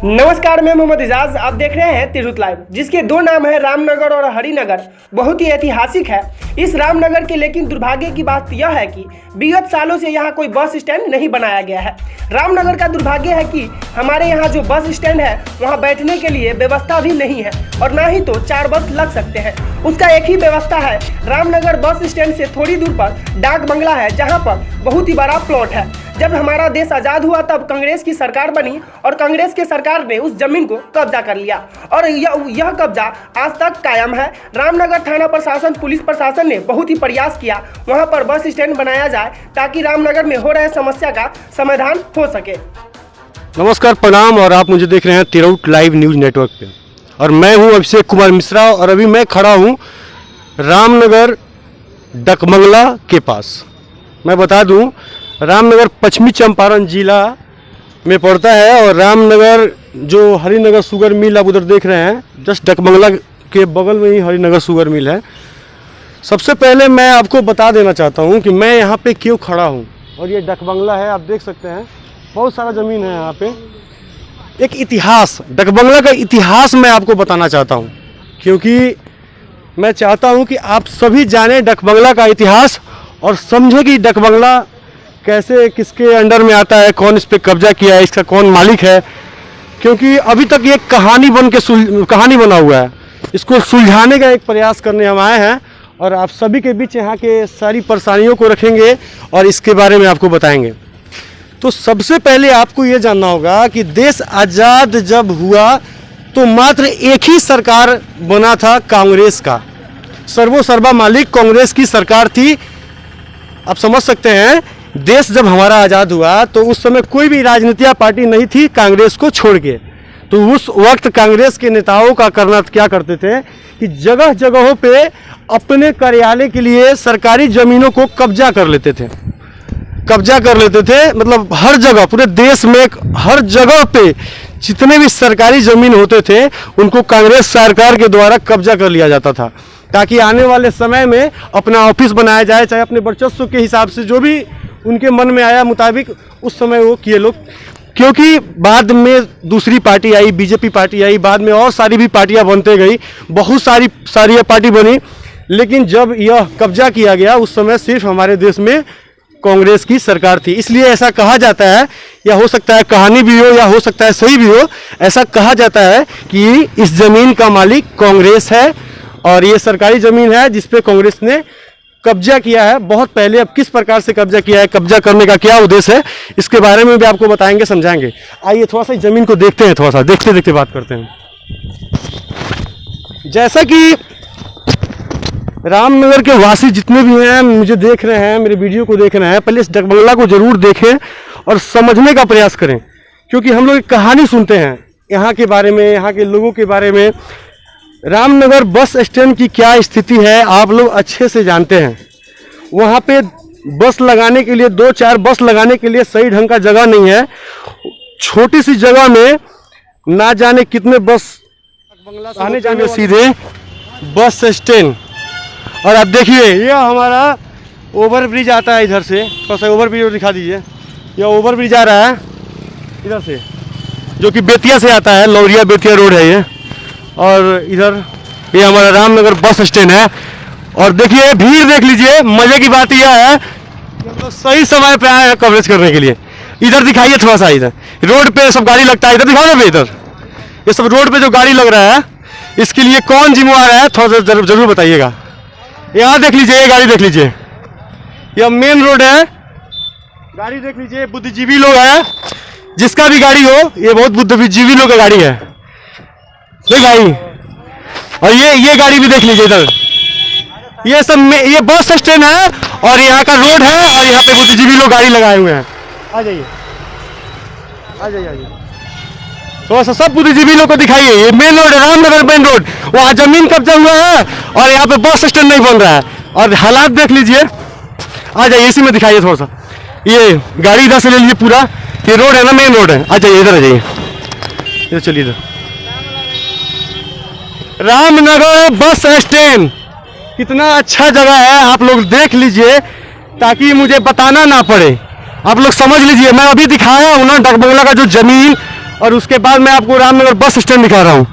नमस्कार, मैं मोहम्मद इजाज। आप देख रहे हैं तिरहुत लाइव, जिसके दो नाम है रामनगर और हरिनगर। बहुत ही ऐतिहासिक है इस रामनगर के, लेकिन दुर्भाग्य की बात यह है कि विगत सालों से यहाँ कोई बस स्टैंड नहीं बनाया गया है। रामनगर का दुर्भाग्य है कि हमारे यहाँ जो बस स्टैंड है वहाँ बैठने के लिए व्यवस्था भी नहीं है, और ना ही तो 4 बस लग सकते हैं। उसका एक ही व्यवस्था है, रामनगर बस स्टैंड से थोड़ी दूर पर डाक बंगला है, जहाँ पर बहुत ही बड़ा प्लॉट है। जब हमारा देश आज़ाद हुआ तब कांग्रेस की सरकार बनी और कांग्रेस के सरकार ने उस जमीन को कब्जा कर लिया, और यह कब्जा आज तक कायम है। रामनगर थाना प्रशासन, पुलिस प्रशासन ने बहुत ही प्रयास किया वहां पर बस स्टैंड बनाया जाए, ताकि रामनगर में हो रहे समस्या का समाधान हो सके। नमस्कार, प्रणाम, और आप मुझे देख रहे हैं तिरहुत लाइव न्यूज़ नेटवर्क पे, और मैं हूं अभिषेक कुमार मिश्रा, और अभी मैं खड़ा हूं रामनगर डकबंगला के पास। मैं बता दूं, रामनगर पश्चिमी चंपारण जिला में पड़ता है, और रामनगर जो हरिनगर शुगर मिल आप उधर देख रहे हैं, जस्ट डकबंगला के बगल में ही हरिनगर शुगर मिल है। सबसे पहले मैं आपको बता देना चाहता हूं कि मैं यहाँ पे क्यों खड़ा हूं, और ये डकबंगला है, आप देख सकते हैं बहुत सारा ज़मीन है यहाँ पे। एक इतिहास, डकबंगला का इतिहास मैं आपको बताना चाहता हूँ, क्योंकि मैं चाहता हूँ कि आप सभी जानें डकबंगला का इतिहास और समझें कि डकबंगला कैसे, किसके अंडर में आता है, कौन इस पर कब्जा किया है, इसका कौन मालिक है। क्योंकि अभी तक ये कहानी बना हुआ है। इसको सुलझाने का एक प्रयास करने हम आए हैं, और आप सभी के बीच यहाँ के सारी परेशानियों को रखेंगे और इसके बारे में आपको बताएंगे। तो सबसे पहले आपको ये जानना होगा कि देश आज़ाद जब हुआ तो मात्र एक ही सरकार बना था, कांग्रेस का। सर्वोसर्वा मालिक कांग्रेस की सरकार थी। आप समझ सकते हैं, देश जब हमारा आज़ाद हुआ तो उस समय कोई भी राजनीतिक पार्टी नहीं थी कांग्रेस को छोड़ के। तो उस वक्त कांग्रेस के नेताओं का करना क्या करते थे कि जगह जगहों पे अपने कार्यालय के लिए सरकारी ज़मीनों को कब्जा कर लेते थे। मतलब हर जगह, पूरे देश में हर जगह पे जितने भी सरकारी ज़मीन होते थे उनको कांग्रेस सरकार के द्वारा कब्जा कर लिया जाता था, ताकि आने वाले समय में अपना ऑफिस बनाया जाए, चाहे अपने वर्चस्व के हिसाब से जो भी उनके मन में आया मुताबिक उस समय वो किए लोग। क्योंकि बाद में दूसरी पार्टी आई, बीजेपी पार्टी आई, बाद में और सारी भी पार्टियां बनते गई, बहुत सारी पार्टी बनी, लेकिन जब यह कब्जा किया गया उस समय सिर्फ हमारे देश में कांग्रेस की सरकार थी। इसलिए ऐसा कहा जाता है, या हो सकता है कहानी भी हो या हो सकता है सही भी हो, ऐसा कहा जाता है कि इस जमीन का मालिक कांग्रेस है, और ये सरकारी ज़मीन है जिस पे कांग्रेस ने कब्जा किया है बहुत पहले। अब किस प्रकार से कब्जा किया है, कब्जा करने का क्या उद्देश्य है, इसके बारे में भी आपको बताएंगे, समझाएंगे। आइए थोड़ा सा ज़मीन को देखते हैं, थोड़ा सा देखते देखते बात करते हैं। जैसा कि रामनगर के वासी जितने भी हैं, मुझे देख रहे हैं, मेरे वीडियो को देख रहे हैं, पहले इस डकबंगला को ज़रूर देखें और समझने का प्रयास करें, क्योंकि हम लोग एक कहानी सुनते हैं यहाँ के बारे में, यहाँ के लोगों के बारे में। रामनगर बस स्टैंड की क्या स्थिति है आप लोग अच्छे से जानते हैं। वहाँ पे बस लगाने के लिए, 2-4 बस लगाने के लिए सही ढंग का जगह नहीं है। छोटी सी जगह में ना जाने कितने बस आने जाने सीधे बस स्टैंड। और अब देखिए, ये हमारा ओवर ब्रिज आता है इधर से, थोड़ा सा ओवर ब्रिज दिखा दीजिए। यह ओवर ब्रिज आ रहा है इधर से, जो कि बेतिया से आता है, लौरिया बेतिया रोड है ये। और इधर ये हमारा रामनगर बस स्टैंड है। और देखिए भीड़ देख लीजिए। मजे की बात यह है कि हम लोग सही समय पे आए हैं कवरेज करने के लिए। इधर दिखाइए थोड़ा सा, इधर रोड पे सब गाड़ी लगता है, इधर दिखाओ ना। इधर ये सब रोड पे जो गाड़ी लग रहा है, इसके लिए कौन जिम्मेवार है, थोड़ा सा जरूर बताइएगा। यहाँ देख लीजिए, ये गाड़ी देख लीजिए, यह मेन रोड है। गाड़ी देख लीजिए, बुद्धिजीवी लोग हैं, जिसका भी गाड़ी हो, ये बहुत बुद्धिजीवी लोग का गाड़ी है भाई। और ये गाड़ी भी देख लीजिए इधर, ये सब में ये बस स्टैंड है और यहाँ का रोड है, और यहाँ पे बुद्धिजीवी लोग गाड़ी लगाए हुए हैं। आ जाइए थोड़ा सा, सब बुद्धिजीवी लोग को दिखाइए। ये मेन रोड है, रामनगर मेन रोड, वहाँ जमीन कब्जा हुआ है और यहाँ पे बस स्टैंड नहीं बन रहा है। और हालात देख लीजिए, आ जाइए इसी में दिखाइए थोड़ा सा। ये गाड़ी इधर से ले लीजिए, पूरा ये रोड है ना, मेन रोड है। आ जाइए इधर, आ जाइए इधर, चलिए इधर। रामनगर बस स्टैंड कितना अच्छा जगह है, आप लोग देख लीजिए, ताकि मुझे बताना ना पड़े। आप लोग समझ लीजिए, मैं अभी दिखाया हूँ ना डकबंगला का जो जमीन और उसके बाद मैं आपको रामनगर बस स्टैंड दिखा रहा हूँ।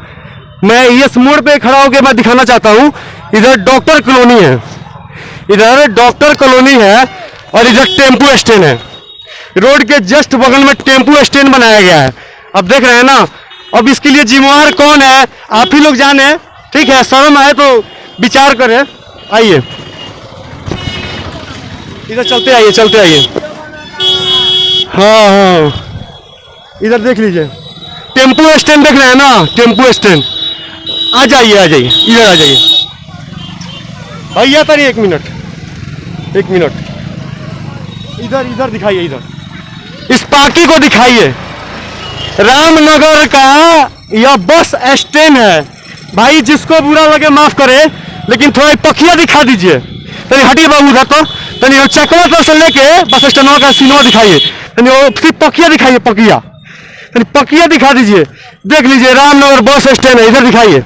मैं इस मोड़ पे खड़ा होकर मैं दिखाना चाहता हूँ। इधर डॉक्टर कॉलोनी है, इधर डॉक्टर कॉलोनी है और इधर टेम्पो स्टैंड है। रोड के जस्ट बगल में टेम्पो स्टैंड बनाया गया है। अब देख रहे हैं ना। अब इसके लिए जिम्मेवार कौन है आप ही लोग जाने, ठीक है। शर्म आए तो विचार करें। आइए इधर चलते आइए, चलते आइए। हाँ हाँ, इधर देख लीजिए टेम्पो स्टैंड देख रहे हैं ना, टेम्पो स्टैंड। आ जाइए, आ जाइए, इधर आ जाइए भैया। तरी एक मिनट, एक मिनट, इधर इधर दिखाइए, इधर इस पार्टी को दिखाइए। रामनगर का यह बस स्टैंड है भाई। जिसको बुरा लगे माफ करे, लेकिन थोड़ा पकिया दिखा दीजिए। तनी हटिए बाबू उधर तो, तनी चकवा तो से लेके बस स्टैंड का सिनेमा दिखाइए। तनी सिर्फ पकिया दिखाइए, पकिया, तनी पकिया दिखा दीजिए। देख लीजिए रामनगर बस स्टैंड है, इधर दिखाइए।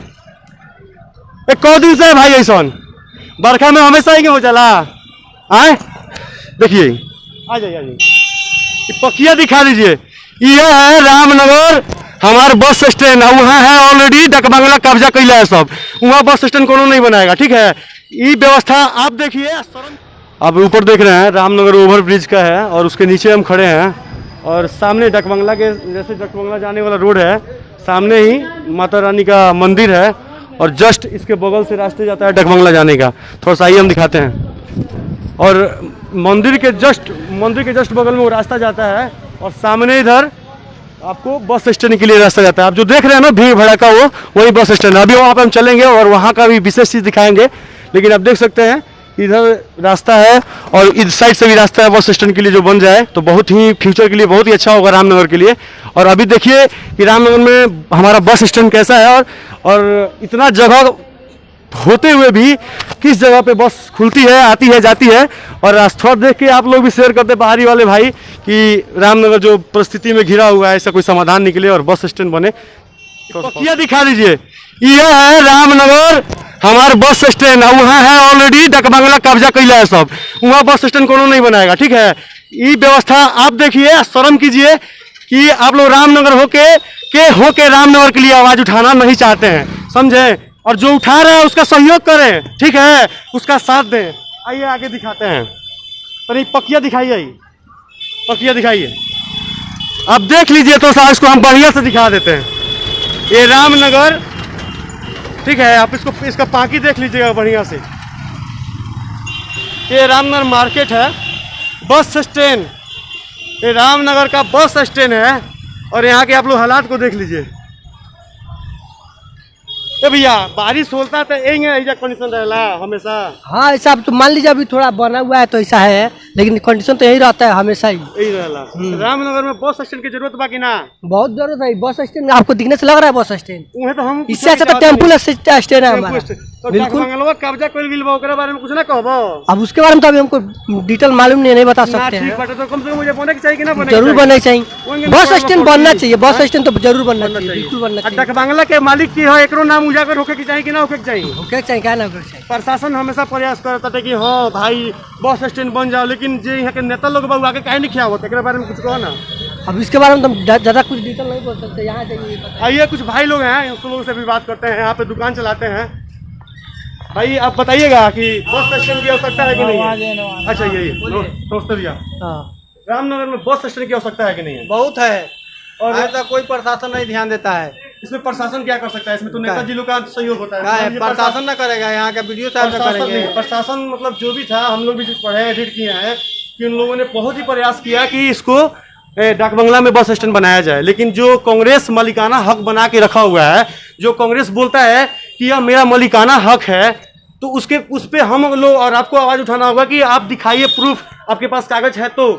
कौ दिन से है भाई ऐसा, बरखा में हमेशा ही हो चला आए। देखिए आ जाइए, आ जाइए, पकिया दिखा दीजिए। यह है रामनगर हमारा बस स्टैंड। वहाँ है ऑलरेडी डकबंगला कब्जा कैला है सब, वहाँ बस स्टैंड कोनो नहीं बनाएगा, ठीक है। ये व्यवस्था आप देखिए। आप ऊपर देख रहे हैं रामनगर ओवर ब्रिज का है और उसके नीचे हम खड़े हैं और सामने डकबंगला के, जैसे डकबंगला जाने वाला रोड है, सामने ही माता रानी का मंदिर है और जस्ट इसके बगल से रास्ते जाता है डकबंगला जाने का। थोड़ा सा ही हम दिखाते हैं। और मंदिर के जस्ट बगल में वो रास्ता जाता है और सामने इधर आपको बस स्टैंड के लिए रास्ता जाता है। आप जो देख रहे हैं ना भीड़ भड़का, वो वही बस स्टैंड है। अभी वहाँ पे हम चलेंगे और वहाँ का भी विशेष चीज़ दिखाएंगे। लेकिन आप देख सकते हैं इधर रास्ता है और इस साइड से भी रास्ता है बस स्टैंड के लिए। जो बन जाए तो बहुत ही फ्यूचर के लिए बहुत ही अच्छा होगा रामनगर के लिए। और अभी देखिए कि रामनगर में हमारा बस स्टैंड कैसा है और इतना जगह होते हुए भी किस जगह पे बस खुलती है, आती है, जाती है। और रास्ता देख के आप लोग भी शेयर करते बाहरी वाले भाई कि रामनगर जो परिस्थिति में घिरा हुआ है, ऐसा कोई समाधान निकले और बस स्टैंड बने। पकिया दिखा दीजिए। यह है रामनगर हमारा बस स्टैंड। वहाँ है ऑलरेडी डकबंगला कब्जा कैला है सब, वहाँ बस स्टैंड कोनो नहीं बनाएगा, ठीक है। ये व्यवस्था आप देखिए, शर्म कीजिए कि आप लोग रामनगर होके रामनगर के लिए आवाज उठाना नहीं चाहते हैं, समझे। और जो उठा रहा है उसका सहयोग करें, ठीक है, उसका साथ दें। आइए आगे दिखाते हैं। पर ये पकिया दिखाइए, पकिया दिखाइए। आप देख लीजिए तो साहब, इसको हम बढ़िया से दिखा देते हैं। ये रामनगर, ठीक है, आप इसका पाकी देख लीजिएगा बढ़िया से। ये रामनगर मार्केट है, बस स्टैंड। ये रामनगर का बस स्टैंड है और यहाँ के आप लोग हालात को देख लीजिए। ए भैया बारिश होता तो ऐसा कंडीशन रहेला हमेशा। हाँ ऐसा तो मान लीजिए अभी थोड़ा बना हुआ है तो ऐसा है, लेकिन कंडीशन तो यही रहता है हमेशा ही। यही रहेला। रामनगर में बस स्टैंड की जरूरत बाकी ना, बहुत जरूरत है। बस स्टैंड आपको दिखने से लग रहा है बस स्टैंड, उहे तो हम इससे अच्छा तो टेम्पो स्टैंड है हमारा। बिल्कुल कब्जा कर गिल बा, ओकरा बारे में कुछ ना कहबो। अब उसके बारे में तो अभी हमको डिटेल मालूम नहीं बता सकते हैं। तो कम से कम मुझे बने चाहिए कि ना बने, जरूर बनना चाहिए। बस स्टैंड बनना चाहिए, बस स्टैंड तो जरूर बनना चाहिए, बिल्कुल बनना चाहिए। डकबंगला के मालिक की है, एकरो नाम उजागर होके की चाहिए कि ना होके चाहिए? होके चाहिए, क्या ना होके चाहिए। प्रशासन हमेशा प्रयास करता है कि हाँ भाई बस स्टैंड बन जाओ, लेकिन जो यहाँ के नेता लोग बाबू आगे काहे नहीं खिया होता, एकरे बारे में कुछ कहो ना। अब इसके बारे में तो हम ज्यादा कुछ डिटेल नहीं बोल सकते, यहाँ जाइए। आइए कुछ भाई लोग हैं, उस लोगों से भी बात करते हैं। यहाँ पे दुकान चलाते हैं। भाई आप बताइएगा कि बस स्टैंड की आवश्यकता है कि नहीं है? अच्छा यही नमस्ते भैया, रामनगर में बस स्टैंड की आवश्यकता है कि नहीं है? बहुत है और ऐसा कोई प्रशासन नहीं ध्यान देता है। इसमें प्रशासन क्या कर सकता है? इसमें तो नेताजी लोग का सहयोग होता क्या है, है। प्रशासन न करेगा, यहाँ का वीडियो साहब न करेंगे। प्रशासन मतलब जो भी था, हम लोग भी पढ़े एडिट किए हैं कि उन लोगों ने बहुत ही प्रयास किया कि इसको डाकबंगला में बस स्टैंड बनाया जाए। लेकिन जो कांग्रेस मालिकाना हक बना के रखा हुआ है, जो कांग्रेस बोलता है कि यह मेरा मालिकाना हक है, तो उस पर हम लोग और आपको आवाज उठाना होगा कि आप दिखाइए प्रूफ, आपके पास कागज है। तो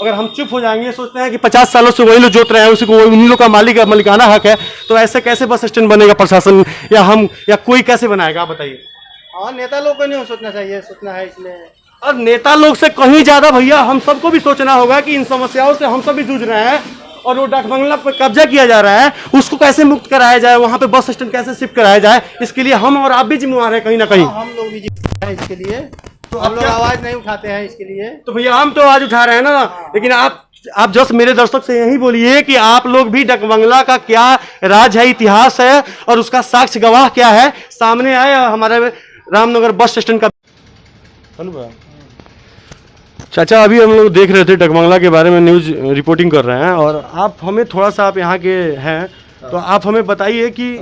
अगर हम चुप हो जाएंगे, सोचते हैं कि 50 सालों से वही लोग जोत रहे हैं, उसी को उन्हीं लोग का मालिकाना हक है, तो ऐसे कैसे बस स्टैंड बनेगा? प्रशासन या हम या कोई कैसे बनाएगा? आप बताइए। हाँ नेता लोग को नहीं सोचना चाहिए, सोचना है इसमें। और नेता लोग से कहीं ज्यादा भैया हम सबको भी सोचना होगा कि इन समस्याओं से हम सब भी जूझ रहे हैं और वो डाकबंगला पर कब्जा किया जा रहा है, उसको कैसे मुक्त कराया जाए, वहाँ पे बस स्टैंड कैसे शिफ्ट कराया जाए, इसके लिए हम और आप भी जिम्मेवार है कहीं ना कहीं। हम लोग भी जिम्मेदार हैं इसके लिए, तो हम लोग आवाज नहीं उठाते हैं इसके लिए। तो भैया हम तो आवाज उठा रहे हैं ना, लेकिन आप आप जस्ट मेरे दर्शक से यही बोलिए कि आप लोग भी डकबंगला का क्या राज है, इतिहास है और उसका साक्ष्य गवाह क्या है, सामने आए। हमारे रामनगर बस स्टैंड का चाचा, अभी हम लोग देख रहे थे डकबंगला के बारे में न्यूज रिपोर्टिंग कर रहे हैं और आप हमें थोड़ा सा, आप यहाँ के हैं तो आप हमें बताइए कि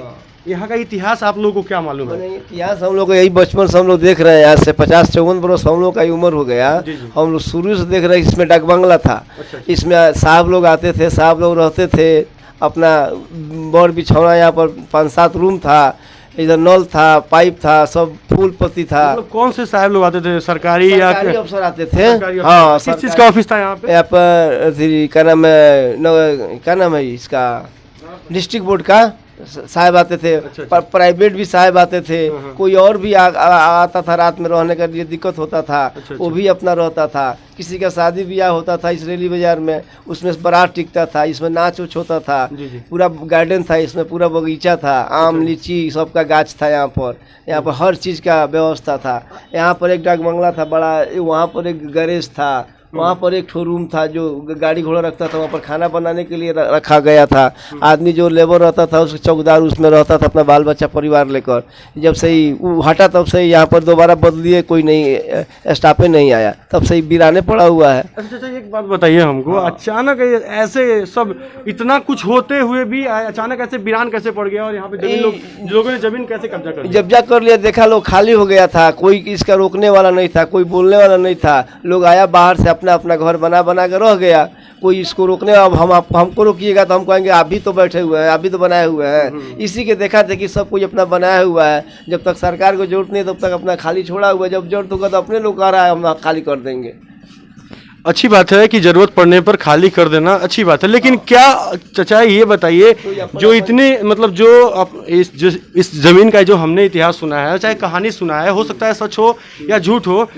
यहाँ का इतिहास आप लोगों को क्या मालूम है? इतिहास हम लोग को यही बचपन से हम लोग देख रहे हैं, आज से 50-54 बरस हम लोग का उम्र हो गया। हम लोग शुरू से देख रहे हैं, इसमें डकबंगला था। इसमें साहब लोग आते थे, साहब लोग रहते थे, अपना बड़ बिछौना, यहाँ पर 5-7 रूम था, इधर नल था, पाइप था, सब फूल पत्ती था। मतलब कौन से साहब लोग आते थे? सरकारी अफसर आते थे। हाँ, किस चीज का ऑफिस था यहाँ पे? यहाँ पर क्या नाम है इसका, डिस्ट्रिक्ट बोर्ड का साहब आते थे। प्राइवेट भी साहब आते थे। कोई और भी आता था, रात में रहने का लिए दिक्कत होता था, वो भी अपना रहता था। किसी का शादी ब्याह होता था इस रेली बाजार में, उसमें बारात टिकता था, इसमें नाच उच होता था। पूरा गार्डन था, इसमें पूरा बगीचा था, आम लीची सबका गाछ था। यहाँ पर हर चीज़ का व्यवस्था था। यहाँ पर एक डकबंगला था बड़ा, वहाँ पर एक गैरेज था, वहाँ पर एक ठो रूम था जो गाड़ी घोड़ा रखता था, वहाँ पर खाना बनाने के लिए रखा गया था। आदमी जो लेबर रहता था उसके चौकीदार उसमें रहता था, अपना बाल बच्चा परिवार लेकर। जब से ही वो हटा तब से यहाँ पर दोबारा बदलिए, कोई नहीं स्टाफे नहीं आया, तब से ही वीराने पड़ा हुआ है। अच्छा, एक बात बताइए हमको, अचानक ऐसे सब इतना कुछ होते हुए भी अचानक ऐसे वीरान कैसे पड़ गया और यहाँ पे लोगों ने जमीन कैसे कब्जा कर लिया? देखा लोग खाली हो गया था, कोई इसका रोकने वाला नहीं था, कोई बोलने वाला नहीं था। लोग आया बाहर से, अपना घर बना के रह गया, कोई इसको रोकने। अब हमको रोकिएगा तो हम कहेंगे आप भी तो बैठे हुए हैं, आप भी तो बनाए हुए हैं। इसी के देखा देखी सब कुछ अपना बनाया हुआ है। जब तक सरकार को जरूरत नहीं तब तक अपना खाली छोड़ा हुआ है, जब जरूरत होगा तो अपने लोग आ रहा है, हम खाली कर देंगे। अच्छी बात है कि जरूरत पड़ने पर खाली कर देना अच्छी बात है, लेकिन क्या चाचा ये बताइए, जो इतने मतलब जो इस जमीन का जो हमने इतिहास सुना है, चाहे कहानी सुना है, हो सकता है सच हो या झूठ हो,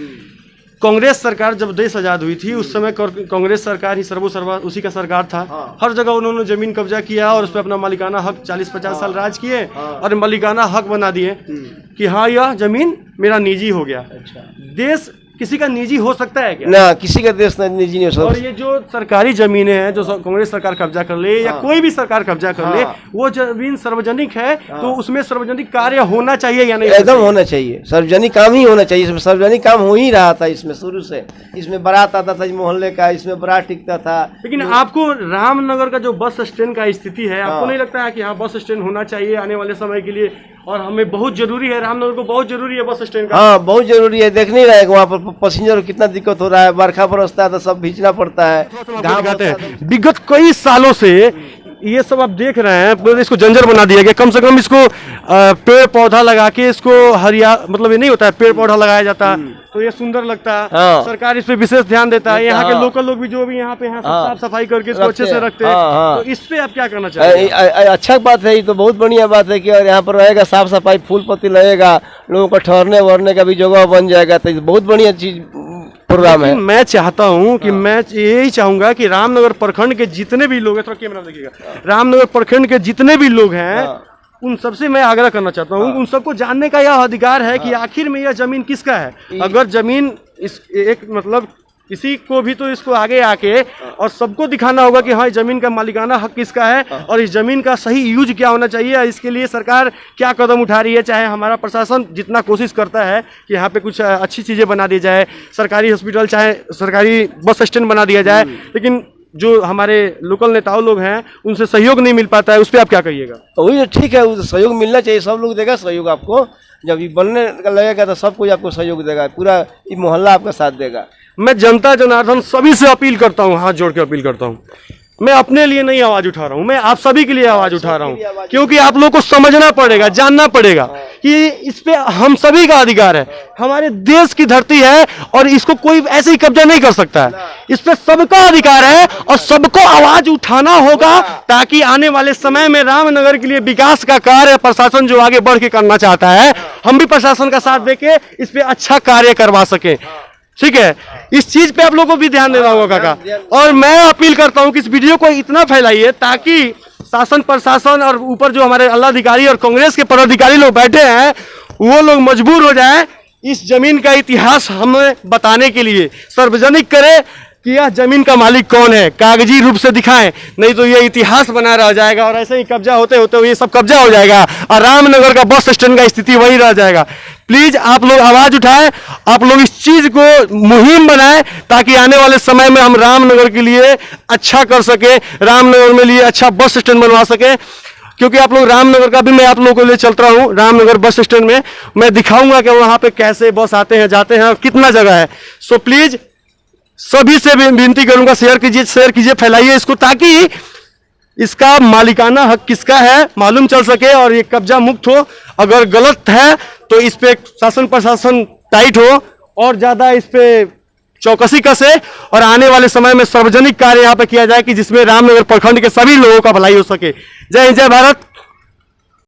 कांग्रेस सरकार जब देश आज़ाद हुई थी उस समय कांग्रेस सरकार ही सर्वोसर्वा उसी का सरकार था। हर जगह उन्होंने जमीन कब्जा किया और उस पर अपना मालिकाना हक 40-50 साल राज किए और मालिकाना हक बना दिए कि हाँ यह जमीन मेरा निजी हो गया। देश किसी का निजी हो सकता है क्या? ना, किसी का देश निजी नहीं हो सकता। और ये जो सरकारी जमीनें हैं जो कांग्रेस सरकार कब्जा कर ले या कोई भी सरकार कब्जा कर ले, वो जमीन सार्वजनिक है, तो उसमें सार्वजनिक कार्य होना चाहिए या नहीं? एकदम होना चाहिए, सार्वजनिक काम ही होना चाहिए। इसमें सार्वजनिक काम हो ही रहा था इसमें शुरू से। इसमें बारात आता था मोहल्ले का, इसमें बारात टिकता था। लेकिन आपको रामनगर का जो बस स्टैंड का स्थिति है, आपको नहीं लगता है कि हाँ बस स्टैंड होना चाहिए आने वाले समय के लिए, और हमें बहुत जरूरी है, रामनगर को बहुत जरूरी है बस स्टैंड का? हाँ, बहुत जरूरी है। देख नहीं रहे वहाँ पर पैसेंजर को कितना दिक्कत हो रहा है, बरखा बरसता है तो सब भींचना पड़ता है। विगत कई सालों से ये सब आप देख रहे हैं, इसको जंजर बना दिया गया। कम से कम इसको पेड़ पौधा लगा के इसको हरिया, मतलब ये नहीं होता है पेड़ पौधा लगाया जाता तो ये सुंदर लगता है। सरकार इस पे विशेष ध्यान देता है। यहाँ के लोकल लोग भी जो भी यहाँ पे हैं साफ सफाई करके इसको अच्छे से रखते हैं। तो इस पे आप क्या करना चाहेंगे? अच्छा बात है, ये तो बहुत बढ़िया बात है कि और यहाँ पर रहेगा साफ सफाई, फूल पत्ती लगेगा, लोगों को ठहरने वरने का भी जगह बन जाएगा, तो बहुत बढ़िया चीज प्रोग्राम है। मैं चाहता हूं कि मैं यही चाहूंगा कि रामनगर प्रखंड के जितने भी लोग हैं, थोड़ा कैमरा देखिएगा, रामनगर प्रखंड के जितने भी लोग हैं उन सबसे मैं आग्रह करना चाहता हूं, उन सबको जानने का यह अधिकार है कि आखिर में यह जमीन किसका है। अगर जमीन इस एक मतलब किसी को भी तो इसको आगे आके और सबको दिखाना होगा कि हाँ जमीन का मालिकाना हक किसका है और इस जमीन का सही यूज क्या होना चाहिए। इसके लिए सरकार क्या कदम उठा रही है, चाहे हमारा प्रशासन जितना कोशिश करता है कि यहाँ पे कुछ अच्छी चीज़ें बना दी जाए, सरकारी हॉस्पिटल चाहे सरकारी बस स्टैंड बना दिया जाए, लेकिन जो हमारे लोकल नेताओं लोग हैं उनसे सहयोग नहीं मिल पाता है, उस पर आप क्या कहिएगा? वही ठीक है, सहयोग मिलना चाहिए, सब लोग देगा सहयोग आपको। जब ये बनने लगेगा तो सब कुछ आपको सहयोग देगा, पूरा ये मोहल्ला आपका साथ देगा। मैं जनता जनार्दन सभी से अपील करता हूँ, हाथ जोड़ के अपील करता हूँ। मैं अपने लिए नहीं आवाज उठा रहा हूँ, मैं आप सभी के लिए आवाज उठा रहा हूँ, क्योंकि आप लोग को समझना पड़ेगा, जानना पड़ेगा कि इस पे हम सभी का अधिकार है। हमारे देश की धरती है और इसको कोई ऐसे ही कब्जा नहीं कर सकता है। इस पे सबका अधिकार है और सबको आवाज उठाना होगा, ताकि आने वाले समय में रामनगर के लिए विकास का कार्य प्रशासन जो आगे बढ़ के करना चाहता है, हम भी प्रशासन का साथ देके इस पे अच्छा कार्य करवा सके। ठीक है, इस चीज पे आप लोगों को भी ध्यान देना होगा काका। और मैं अपील करता हूं कि इस वीडियो को इतना फैलाइए ताकि शासन प्रशासन और ऊपर जो हमारे अल्लाधिकारी और कांग्रेस के पदाधिकारी लोग बैठे हैं वो लोग मजबूर हो जाए इस जमीन का इतिहास हमें बताने के लिए, सार्वजनिक करे कि यह जमीन का मालिक कौन है, कागजी रूप से दिखाएं, नहीं तो ये इतिहास बना रह जाएगा और ऐसे ही कब्जा होते होते ये सब कब्जा हो जाएगा और रामनगर का बस स्टैंड का स्थिति वही रह जाएगा। प्लीज आप लोग आवाज उठाएं, आप लोग इस चीज को मुहिम बनाएं ताकि आने वाले समय में हम रामनगर के लिए अच्छा कर सके, रामनगर में लिए अच्छा बस स्टैंड बनवा सके। क्योंकि आप लोग रामनगर का भी मैं आप लोगों को ले चलता हूँ, रामनगर बस स्टैंड में मैं दिखाऊंगा कि वहां पे कैसे बस आते हैं जाते हैं और कितना जगह है। सो प्लीज सभी से विनती करूंगा, शेयर कीजिए, फैलाइए इसको ताकि इसका मालिकाना हक किसका है मालूम चल सके और ये कब्जा मुक्त हो। अगर गलत है तो इस पे शासन प्रशासन टाइट हो और ज्यादा इस पे चौकसी कसे और आने वाले समय में सार्वजनिक कार्य यहाँ पे किया जाए कि जिसमें रामनगर प्रखंड के सभी लोगों का भलाई हो सके। जय हिंद, जय भारत।